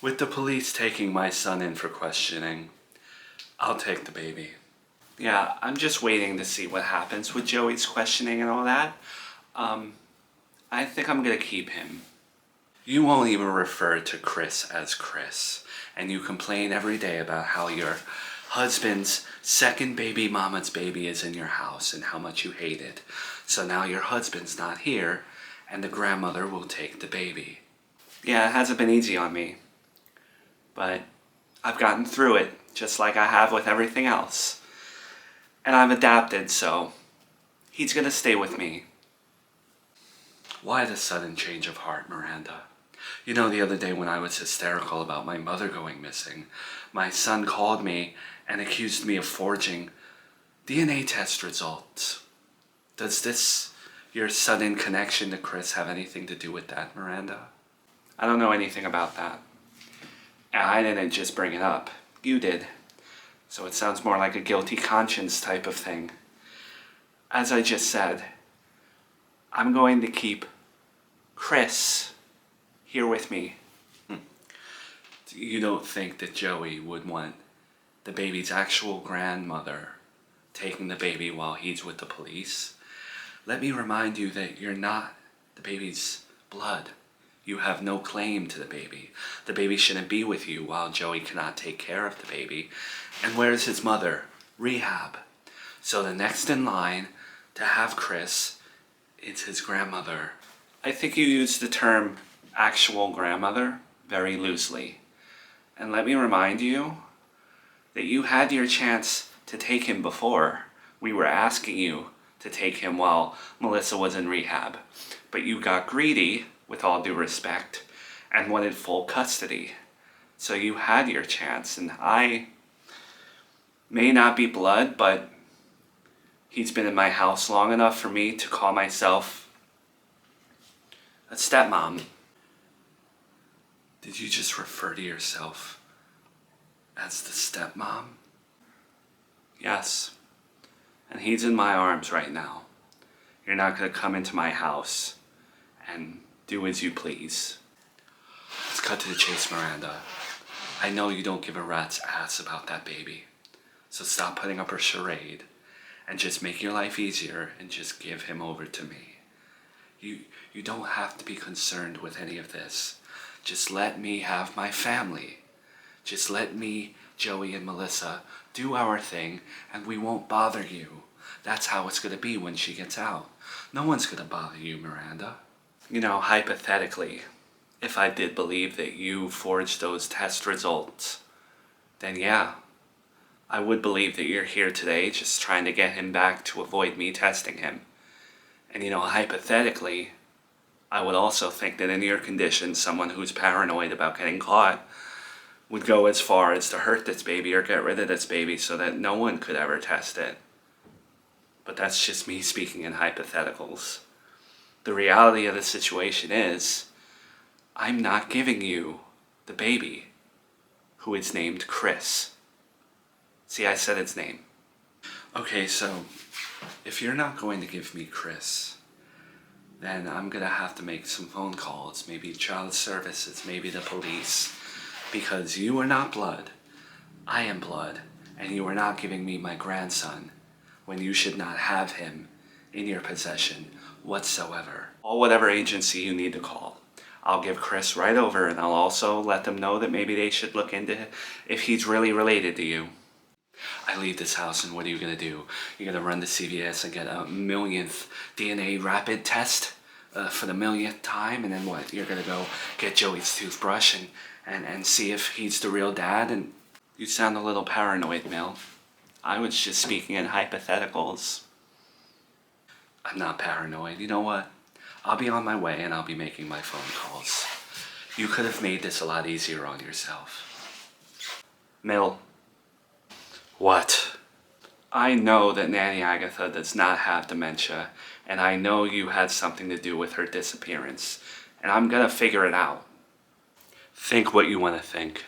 With the police taking my son in for questioning, I'll take the baby. Yeah, I'm just waiting to see what happens with Joey's questioning and all that. I think I'm gonna keep him. You won't even refer to Chris as Chris, and you complain every day about how your husband's second baby mama's baby is in your house and how much you hate it. So now your husband's not here, and the grandmother will take the baby. Yeah, it hasn't been easy on me, but I've gotten through it, just like I have with everything else. And I've adapted, so he's gonna stay with me. Why the sudden change of heart, Miranda? You know, the other day when I was hysterical about my mother going missing, my son called me and accused me of forging DNA test results. Does this, your sudden connection to Chris, have anything to do with that, Miranda? I don't know anything about that. And I didn't just bring it up. You did. So it sounds more like a guilty conscience type of thing. As I just said, I'm going to keep Chris here with me. You don't think that Joey would want the baby's actual grandmother taking the baby while he's with the police? Let me remind you that you're not the baby's blood. You have no claim to the baby. The baby shouldn't be with you while Joey cannot take care of the baby. And where's his mother? Rehab. So the next in line to have Chris, it's his grandmother. I think you used the term actual grandmother very loosely. And let me remind you that you had your chance to take him before. We were asking you to take him while Melissa was in rehab. But you got greedy, with all due respect, and wanted full custody. So you had your chance, and I may not be blood, but he's been in my house long enough for me to call myself a stepmom. Did you just refer to yourself as the stepmom? Yes. And he's in my arms right now. You're not gonna come into my house and do as you please. Let's cut to the chase, Miranda. I know you don't give a rat's ass about that baby. So stop putting up a charade and just make your life easier and just give him over to me. You don't have to be concerned with any of this. Just let me have my family. Just let me, Joey and Melissa, do our thing and we won't bother you. That's how it's gonna be when she gets out. No one's gonna bother you, Miranda. You know, hypothetically, if I did believe that you forged those test results, then yeah, I would believe that you're here today just trying to get him back to avoid me testing him. And you know, hypothetically, I would also think that in your condition, someone who's paranoid about getting caught would go as far as to hurt this baby or get rid of this baby so that no one could ever test it. But that's just me speaking in hypotheticals. The reality of the situation is, I'm not giving you the baby, who is named Chris. See, I said its name. Okay, so if you're not going to give me Chris, then I'm gonna have to make some phone calls, maybe child services, maybe the police, because you are not blood, I am blood, and you are not giving me my grandson when you should not have him in your possession whatsoever. Call whatever agency you need to call. I'll give Chris right over, and I'll also let them know that maybe they should look into if he's really related to you. I leave this house, and what are you gonna do? You're gonna run to CVS and get a millionth DNA rapid test for the millionth time, and then what? You're gonna go get Joey's toothbrush and see if he's the real dad? And you sound a little paranoid, Mel. I was just speaking in hypotheticals. I'm not paranoid. You know what? I'll be on my way and I'll be making my phone calls. You could have made this a lot easier on yourself. Mill. What? I know that Nanny Agatha does not have dementia, and I know you had something to do with her disappearance, and I'm gonna figure it out. Think what you want to think.